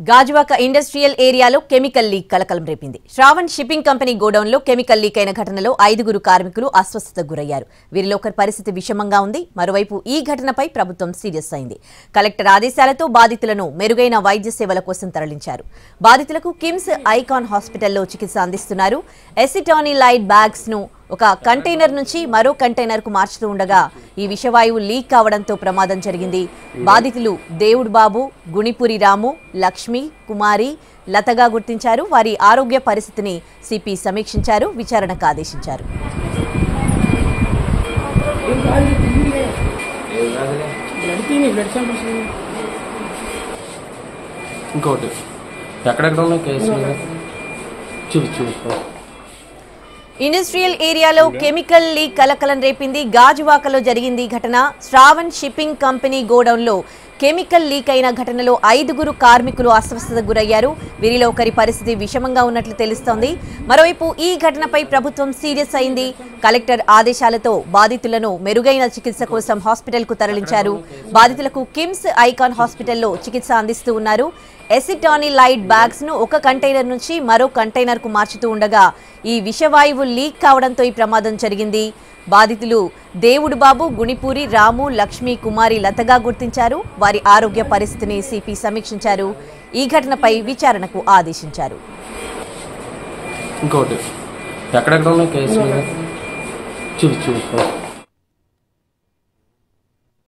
Gajuwaka industrial ఏరియాలో chemical leak కలకలం రేపింది. శ్రావణ్ షిప్పింగ్ కంపెనీ గోడౌన్లో కెమికల్ లీక్ అయిన ఘటనలో 5గురు కార్మికులు అస్వస్థతకు గురయ్యారు. వీరిలో ఒకరి పరిస్థితి విషమంగా ఉంది. మరోవైపు ఈ ఘటనపై ప్రభుత్వం సీరియస్ అయింది. కలెక్టర్ ఆదేశాలతో బాధితులను మెరుగైన వైద్య సేవల కోసం తరలించారు. బాధితులకు కిమ్స్ ఐకాన్ హాస్పిటల్లో చికిత్స అందిస్తున్నారు. ఎసిటానిలైడ్ బ్యాగ్స్ ను ఒక కంటైనర్ నుంచి మరో కంటైనర్ కు మార్చుతూ ఉండగా ఈ విషవాయువు లీక్ కావడంతో ప్రమాదం జరిగింది. బాధితులు దేవుడు బాబు, గుణిపురి రాము, లక్ష్మి, కుమారి, లతగా గుర్తించారు. వారి ఆరోగ్య పరిస్థితిని సిపి సమీక్షించారు, విచారణకు ఆదేశించారు. ఇంకోటి ఎక్కడెక్కడ ఉన్నాయి కేసులు చూపించు. ఇండస్ట్రియల్ ఏరియాలో కెమికల్ లీక్ కలకలం రేపింది. గాజువాకలో జరిగింది ఘటన. శ్రావణ్ షిప్పింగ్ కంపెనీ గోడౌన్లో కెమికల్ లీక్ అయిన ఘటనలో 5గురు కార్మికులు అస్వస్థతకు గురయ్యారు. వీరిలో ఒకరి పరిస్థితి విషమంగా ఉన్నట్లు తెలుస్తోంది. మరోవైపు ఈ ఘటనపై ప్రభుత్వం సీరియస్ అయింది. కలెక్టర్ ఆదేశాలతో బాధితులను మెరుగైన చికిత్స కోసం హాస్పిటల్కు తరలించారు. బాధితులకు కిమ్స్ ఐకాన్ హాస్పిటల్లో చికిత్స అందిస్తూ ఉన్నారు. ఎసిటానిలైడ్ బ్యాగ్స్ ను ఒక కంటైనర్ నుంచి మరో కంటైనర్ కు మార్చుతూ ఉండగా ఈ విషవాయువు లీక్ కావడంతో ఈ ప్రమాదం జరిగింది. బాధితులు దేవుడు బాబు, గుణిపూరి రాము, లక్ష్మి, కుమారి, లతగా గుర్తించారు. వారి ఆరోగ్య పరిస్థితిని సిపి సమీక్షించారు. ఈ ఘటనపై విచారణకు ఆదేశించారు. ఇంకోటి ఎక్కడెక్కడ ఉన్నాయి కేసులు చూపించు.